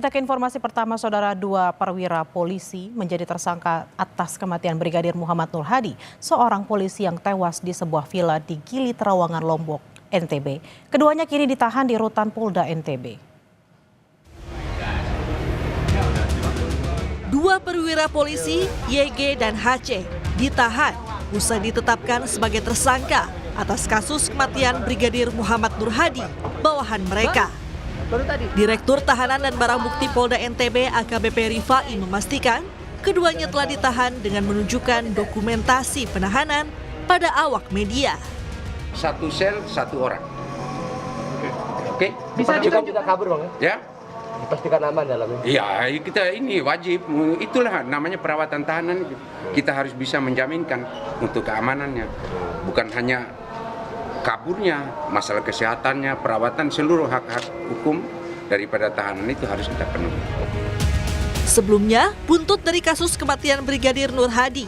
Untuk informasi pertama, saudara, dua perwira polisi menjadi tersangka atas kematian Brigadir Muhammad Nur Hadi, seorang polisi yang tewas di sebuah villa di Gili Trawangan, Lombok, NTB. Keduanya kini ditahan di rutan Polda NTB. Dua perwira polisi, YG dan HC, ditahan usai ditetapkan sebagai tersangka atas kasus kematian Brigadir Muhammad Nur Hadi, bawahan mereka. Direktur Tahanan dan Barang Bukti Polda NTB AKBP Rifai memastikan keduanya telah ditahan dengan menunjukkan dokumentasi penahanan pada awak media. Satu sel, satu orang. Oke. Bisa juga kabur, Bang? Ya. Dipastikan aman dalamnya. Iya, kita ini wajib. Itulah namanya perawatan tahanan. Kita harus bisa menjaminkan untuk keamanannya. Bukan hanya kaburnya, masalah kesehatannya, perawatan, seluruh hak-hak hukum daripada tahanan itu harus kita penuhi. Sebelumnya, buntut dari kasus kematian Brigadir Nur Hadi,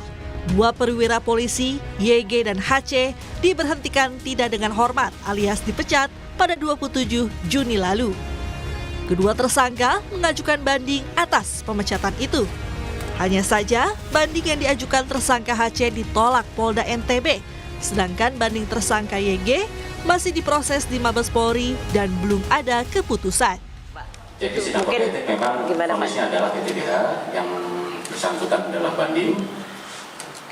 dua perwira polisi, YG dan HC, diberhentikan tidak dengan hormat alias dipecat pada 27 Juni lalu. Kedua tersangka mengajukan banding atas pemecatan itu. Hanya saja, banding yang diajukan tersangka HC ditolak Polda NTB, sedangkan banding tersangka YG masih diproses di Mabes Polri dan belum ada keputusan. Jadi sidang kode etik memang kondisinya adalah PTDH, yang bersangkutan adalah banding,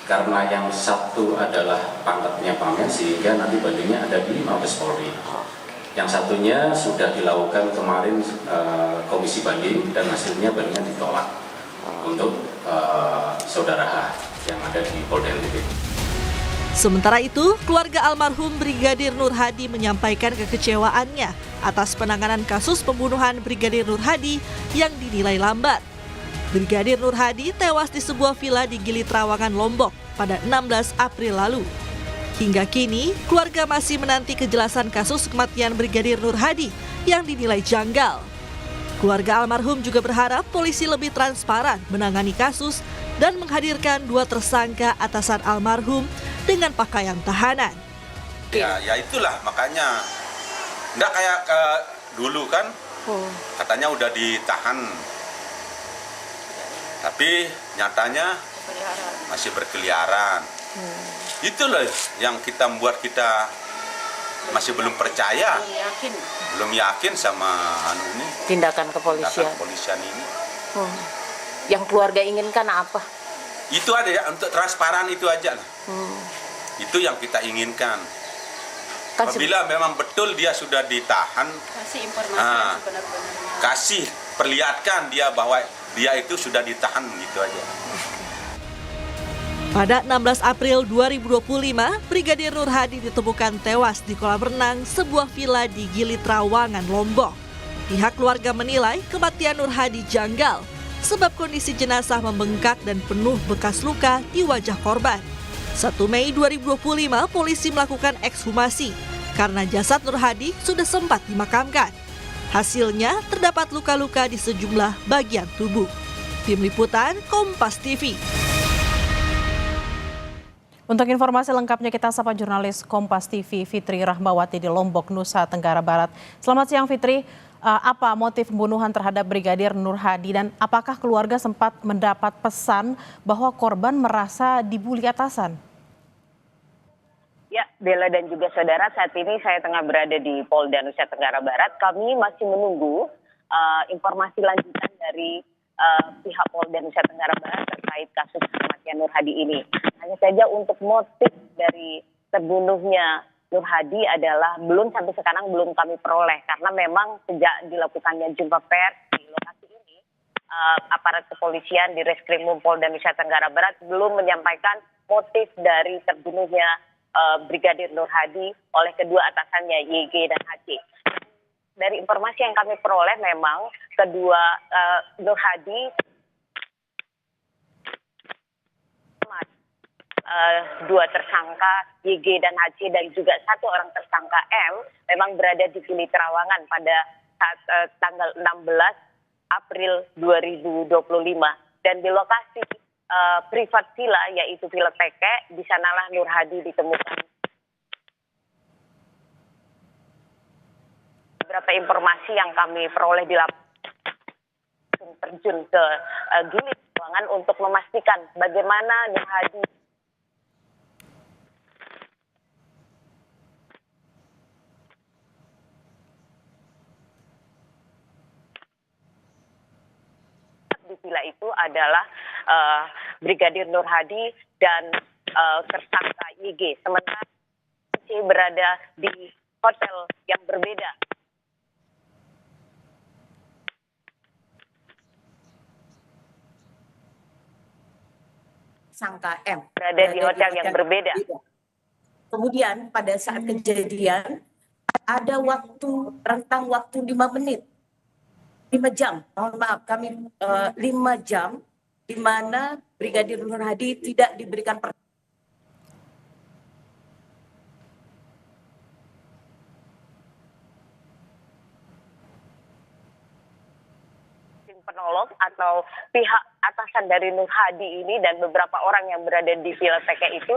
karena yang satu adalah pangkatnya pamer sehingga nanti bandingnya ada di Mabes Polri. Yang satunya sudah dilakukan kemarin komisi banding dan hasilnya bandingnya ditolak untuk saudara H yang ada di Polda NTB. Sementara itu, keluarga almarhum Brigadir Nur Hadi menyampaikan kekecewaannya atas penanganan kasus pembunuhan Brigadir Nur Hadi yang dinilai lambat. Brigadir Nur Hadi tewas di sebuah villa di Gili Trawangan, Lombok pada 16 April lalu. Hingga kini, keluarga masih menanti kejelasan kasus kematian Brigadir Nur Hadi yang dinilai janggal. Keluarga almarhum juga berharap polisi lebih transparan menangani kasus dan menghadirkan dua tersangka atasan almarhum dengan pakaian tahanan. Ya itulah makanya enggak kayak dulu kan, katanya udah ditahan, tapi nyatanya masih berkeliaran. Itulah yang kita membuat kita masih belum percaya, belum yakin sama ini tindakan kepolisian ini. Yang keluarga inginkan apa? Itu ada ya, untuk transparan itu aja lah. Itu yang kita inginkan. Apabila memang betul dia sudah ditahan, Kasih informasi sebenar-benarnya. kasih perlihatkan dia bahwa dia itu sudah ditahan, gitu aja. Pada 16 April 2025, Brigadir Nur Hadi ditemukan tewas di kolam renang sebuah villa di Gili Trawangan, Lombok. Pihak keluarga menilai kematian Nur Hadi janggal sebab kondisi jenazah membengkak dan penuh bekas luka di wajah korban. 1 Mei 2025, polisi melakukan ekshumasi karena jasad Nur Hadi sudah sempat dimakamkan. Hasilnya terdapat luka-luka di sejumlah bagian tubuh. Tim Liputan Kompas TV. Untuk informasi lengkapnya kita sapa jurnalis Kompas TV Fitri Rahmawati di Lombok, Nusa Tenggara Barat. Selamat siang Fitri, apa motif pembunuhan terhadap Brigadir Nur Hadi dan apakah keluarga sempat mendapat pesan bahwa korban merasa dibully atasan? Ya, Bella dan juga saudara, saat ini saya tengah berada di Polda Nusa Tenggara Barat. Kami masih menunggu informasi lanjutan dari pihak Polda Nusa Tenggara Barat terkait kasus kematian Nur Hadi ini. Hanya saja untuk motif dari terbunuhnya Nur Hadi adalah sampai sekarang belum kami peroleh, karena memang sejak dilakukannya jumpa pers di lokasi ini, aparat kepolisian di Reskrimum Polda Nusa Tenggara Barat belum menyampaikan motif dari terbunuhnya Brigadir Nur Hadi oleh kedua atasannya YG dan HC. Dari informasi yang kami peroleh memang kedua Nur Hadi dua tersangka YG dan HC dan juga satu orang tersangka M memang berada di Gili Trawangan pada saat tanggal 16 April 2025 dan di lokasi privat villa yaitu Villa Peke, di sanalah Nur Hadi ditemukan. Beberapa informasi yang kami peroleh di lapangan terjun ke Gili Trawangan untuk memastikan bagaimana Nur Hadi di villa itu adalah Brigadir Nur Hadi dan tersangka YG. Sementara C berada di hotel yang berbeda. Sangka M Berada di hotel yang berbeda. Kemudian pada saat kejadian ada rentang waktu 5 menit, 5 jam, mohon maaf kami 5 jam di mana Brigadir Nur Hadi tidak diberikan penolong atau pihak atasan dari Nur Hadi ini dan beberapa orang yang berada di Villa TK itu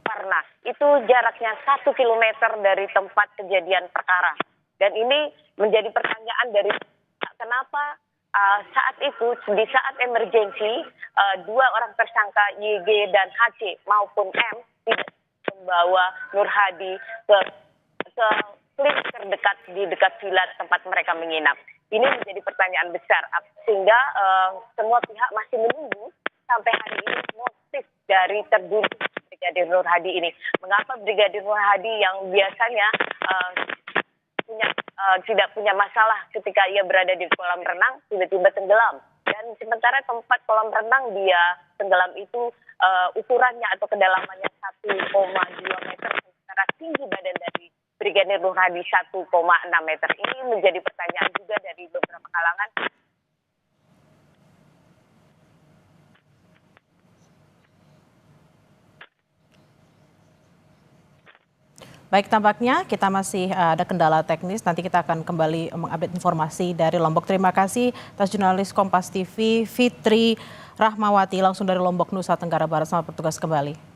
karena itu jaraknya 1 kilometer dari tempat kejadian perkara. Dan ini menjadi pertanyaan dari kenapa saat itu di saat emergensi 2 orang tersangka YG dan HC maupun M tidak membawa Nur Hadi ke klinik terdekat di dekat villa tempat mereka menginap. Ini menjadi pertanyaan besar sehingga semua pihak masih menunggu sampai hari ini motif dari terbunuh Brigadir Nur Hadi ini. Mengapa Brigadir Nur Hadi yang biasanya tidak punya masalah ketika ia berada di kolam renang tiba-tiba tenggelam, dan sementara tempat kolam renang dia tenggelam itu ukurannya atau kedalamannya 1,2 meter, sementara tinggi badan dari Brigadir Nur Hadi 1,6 meter. Ini menjadi pertanyaan juga dari beberapa kalangan. Baik, tampaknya kita masih ada kendala teknis. Nanti kita akan kembali mengupdate informasi dari Lombok. Terima kasih atas jurnalis Kompas TV Fitri Rahmawati langsung dari Lombok, Nusa Tenggara Barat. Selamat bertugas kembali.